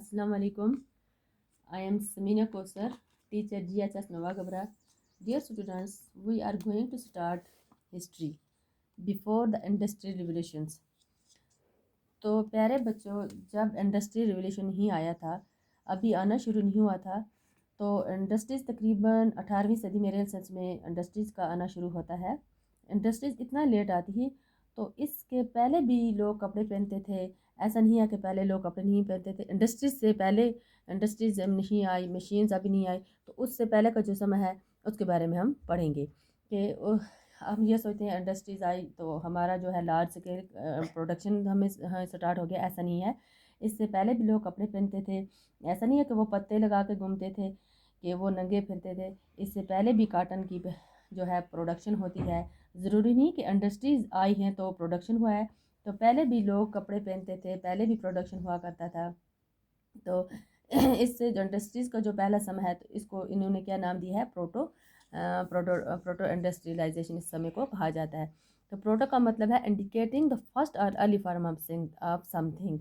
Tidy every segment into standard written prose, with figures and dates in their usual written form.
Assalamu alaikum. I am Samina Kosar, teacher GHS Nova Gabra. Dear students, we are going to start history before the industrial revolutions. तो प्यारे बच्चों, जब industrial revolution ही आया था, अभी आना शुरू नहीं हुआ था, तो इंडस्ट्रीज़ तकरीबन 18वीं सदी मेरे सेंस में इंडस्ट्रीज़ का आना शुरू होता है। इंडस्ट्रीज़ इतना लेट आती थी, तो इसके पहले भी लोग कपड़े पहनते थे। ऐसा नहीं है कि पहले लोग कपड़े नहीं पहनते थे। इंडस्ट्रीज़ से पहले इंडस्ट्रीज़ नहीं आई, मशीन्स अभी नहीं आई, तो उससे पहले का जो समय है उसके बारे में हम पढ़ेंगे कि हम ये सोचते हैं इंडस्ट्रीज़ आई तो हमारा जो है लार्ज स्केल प्रोडक्शन हमें स्टार्ट हो गया। ऐसा नहीं है। इससे पहले भी लोग कपड़े पहनते थे। ऐसा नहीं है कि वो पत्ते लगा के घूमते थे, कि वो नंगे फिरते थे। इससे पहले भी काटन की जो है प्रोडक्शन होती है। ज़रूरी नहीं कि इंडस्ट्रीज़ आई हैं तो प्रोडक्शन हुआ है। तो पहले भी लोग कपड़े पहनते थे, पहले भी प्रोडक्शन हुआ करता था। तो इससे जो इंडस्ट्रीज़ का जो पहला समय है, तो इसको इन्होंने क्या नाम दिया है, प्रोटो इंडस्ट्रियलाइजेशन इस समय को कहा जाता है। तो प्रोटो का मतलब है इंडिकेटिंग द फर्स्ट और अर्ली फॉर्म ऑफ समथिंग।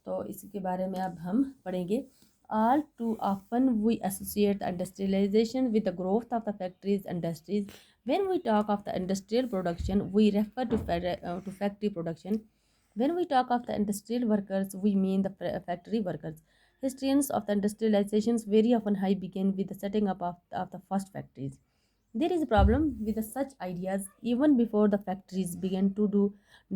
तो इसके बारे में अब हम पढ़ेंगे। All too often we associate the industrialization with the growth of the factories industries. When we talk of the industrial production, we refer to factory production. When we talk of the industrial workers, we mean the factory workers. Historians of the industrializations very often high begin with the setting up of the first factories. There is a problem with the such ideas. Even before the factories began to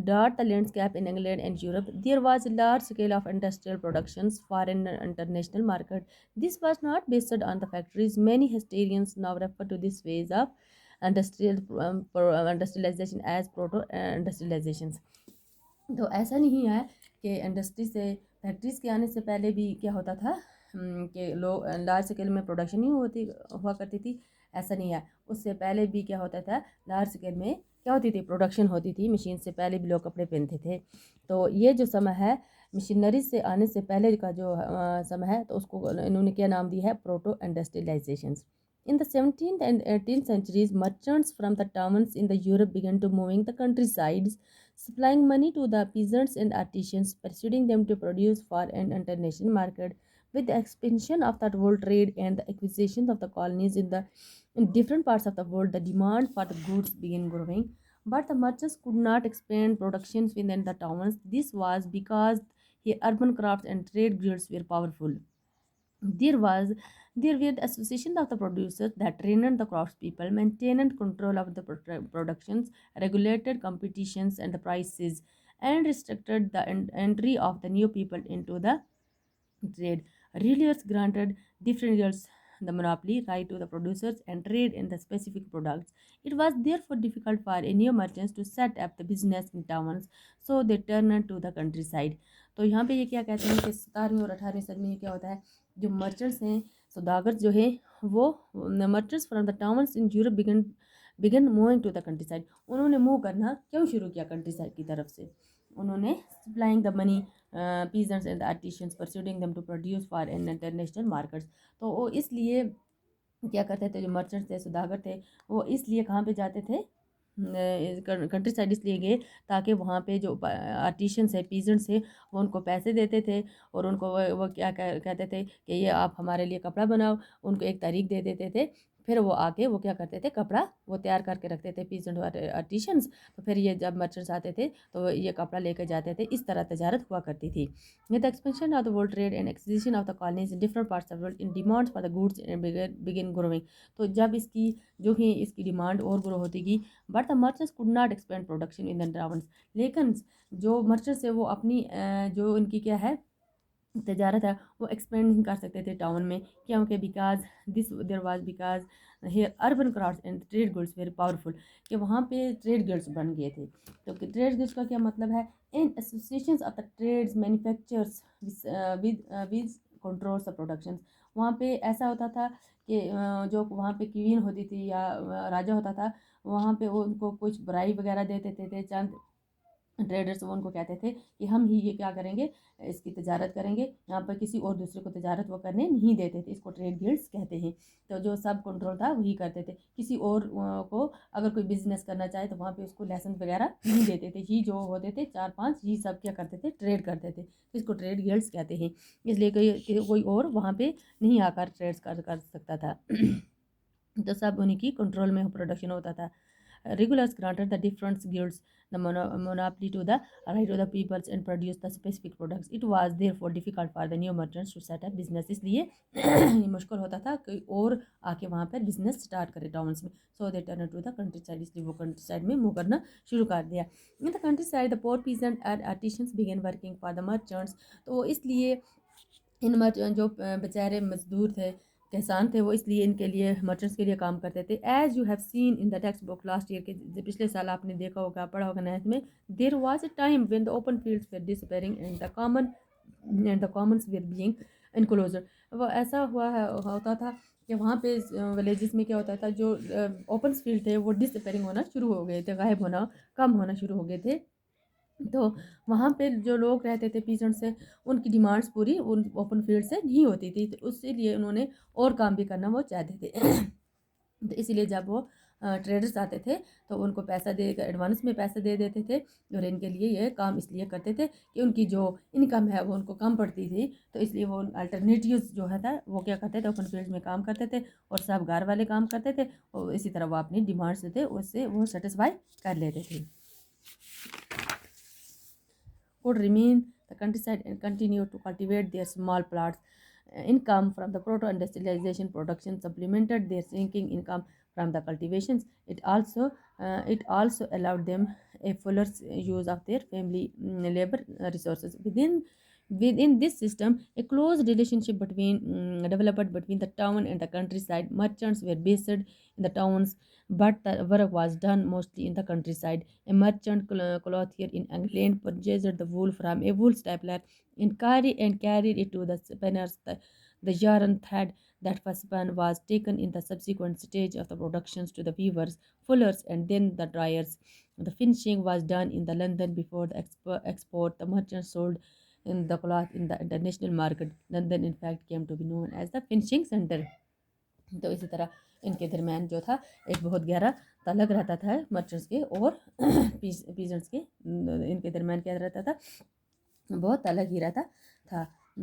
dot the landscape in England and Europe, there was a large scale of industrial productions for an international market. This was not based on the factories. Many historians now refer to this phase of industrialization as proto-industrializations. तो ऐसा नहीं है कि industry से factories के आने से पहले भी क्या होता था, कि लोग लार्ज स्केल में प्रोडक्शन ही हुआ करती थी। ऐसा नहीं है। उससे पहले भी क्या होता था, लार्ज स्केल में क्या होती थी, प्रोडक्शन होती थी। मशीन से पहले भी लोग कपड़े पहनते थे। तो ये जो समय है मशीनरी से आने से पहले का जो समय है, तो उसको इन्होंने क्या नाम दिया है, proto industrialisation. In the 17th and 18th centuries, merchants from the towns in the Europe began to moving the countrysides, supplying money to the peasants and artisans, persuading them to produce for an international market. With the expansion of the world trade and the acquisition of the colonies in different parts of the world, the demand for the goods began growing. But the merchants could not expand productions within the towns. This was because here urban crafts and trade guilds were powerful. There were the association of the producers that trained the craftspeople, maintained control of the productions, regulated competitions and the prices, and restricted the entry of the new people into the trade. Rulers granted different girls the monopoly right to the producers and trade in the specific products. It was therefore difficult for new merchants to set up the business in towns, so they turned to the countryside. तो यहाँ पे ये क्या कहते हैं कि 17वीं और 18वीं सदी में क्या होता है, जो मर्चेंट्स हैं, सौदागर जो है, वो merchants from the towns in Europe began moving to the country side. उन्होंने मूव करना क्यों शुरू किया कंट्री साइड की तरफ से? उन्होंने supplying the money peasants and the artisans, persuading them to produce for an international markets. तो वो इसलिए क्या करते थे, जो मर्चेंट्स थे, सौदागर थे, वो इसलिए कहाँ पे जाते थे, कंट्री साइड इसलिए गए ताकि वहाँ पे जो आर्टिशंस है, पीजेंट्स है, वो उनको पैसे देते थे और उनको वो क्या कहते थे कि ये आप हमारे लिए कपड़ा बनाओ। उनको एक तारीख दे देते थे, फिर वो आके वो क्या करते थे, कपड़ा वो तैयार करके रखते थे पीजेंट आर्टिशंस। तो फिर ये जब मर्चेंट्स आते थे तो ये कपड़ा लेकर जाते थे। इस तरह तजारत हुआ करती थी। With the expansion of the world trade and acquisition of the colonies in different parts of the world, in demands for the goods begin growing. तो जब इसकी जो ही इसकी डिमांड और ग्रो होती गई, but the merchants could not expand production in the towns. लेकिन जो मर्चेंट्स है वो अपनी जो उनकी क्या है तजारत है, वो एक्सपेंड नहीं कर सकते थे टाउन में, क्योंकि because here urban crafts and trade goods very powerful, कि वहाँ पे ट्रेड गुड्स बन गए थे। तो ट्रेड गुड्स का क्या मतलब है, in associations of the trades manufacturers with controls the production. वहाँ पे ऐसा होता था कि जो वहाँ पे क्वीन होती थी या राजा होता था, वहाँ पे वो उनको कुछ बराई वगैरह दे देते थे, चंद ट्रेडर्स वो उनको कहते थे कि हम ही ये क्या करेंगे, इसकी तजारत करेंगे, यहाँ पर किसी और दूसरे को तजारत वो करने नहीं देते थे। इसको ट्रेड गिल्ड्स कहते हैं। तो जो सब कंट्रोल था वही करते थे। किसी और को अगर कोई बिजनेस करना चाहे तो वहाँ पे उसको लाइसेंस वगैरह नहीं देते थे। ही जो होते थे 4-5 ही सब क्या करते थे, ट्रेड करते थे। तो इसको ट्रेड गिल्ड्स कहते हैं। इसलिए कोई और वहाँ पे नहीं आकर ट्रेड्स कर सकता था। तो सब उन्हीं की कंट्रोल में प्रोडक्शन होता था। Regulars granted the different guilds the monopoly to the right of the peoples and produce the specific products. It was therefore difficult for the new merchants to set up business. इसलिए ये मुश्किल होता था कोई और आके वहाँ पर बिजनेस स्टार्ट करे टाउन्स में। So they turn to the country side, इसलिए वो कंट्री साइड में मूव करना शुरू कर दिया। In the country side the poor peasant and artisans began working for the merchants. तो इसलिए इन जो बेचारे मजदूर थे, किसान थे, वो इसलिए इनके लिए मर्चेंट्स के लिए काम करते थे। As you have seen in the text book last year के पिछले साल आपने देखा होगा, पढ़ा होगा नाइन्थ में, there was a time when the open fields were disappearing and the commons were being enclosure. वो ऐसा होता था कि वहाँ पे विलेजेस में क्या होता था, जो ओपन फील्ड थे वो डिसअपीयरिंग होना शुरू हो गए थे, गायब होना, कम होना शुरू हो गए थे। तो वहाँ पे जो लोग रहते थे पीजेंट से, उनकी डिमांड्स पूरी उन ओपन फील्ड से नहीं होती थी। तो उसके लिए उन्होंने और काम भी करना वो चाहते थे। तो इसीलिए जब वो ट्रेडर्स आते थे तो उनको पैसा दे, एडवांस में पैसा दे देते थे। और इनके लिए ये काम इसलिए करते थे कि उनकी जो इनकम है वो उनको कम पड़ती थी। तो इसलिए वो अल्टरनेटिव्स जो है था वो क्या करते थे, ओपन फील्ड में काम करते थे और सब घर वाले काम करते थे। और इसी तरह वो अपनी डिमांड्स थे उससे वो सेटिस्फाई कर लेते थे। Could remain the countryside and continue to cultivate their small plots. Income from the proto-industrialization production supplemented their sinking income from the cultivations. It also allowed them a fuller use of their family labor resources. Within this system, a close relationship developed between the town and the countryside. Merchants were based in the towns, but the work was done mostly in the countryside. A merchant clothier in England purchased the wool from a wool stapler and carried it to the spinners. The yarn thread that was spun was taken in the subsequent stage of the productions to the weavers, fullers, and then the dryers. The finishing was done in the London before the export. The merchants sold in the cloth in the international market. London, in fact, came to be known as the finishing center. तो इसी तरह इनके दरमियान जो था एक बहुत गहरा ताल्लुक रहता था मर्चेंट्स के और पीजेंट्स के, इनके दरमियान क्या रहता था, बहुत अलग ही रहता था।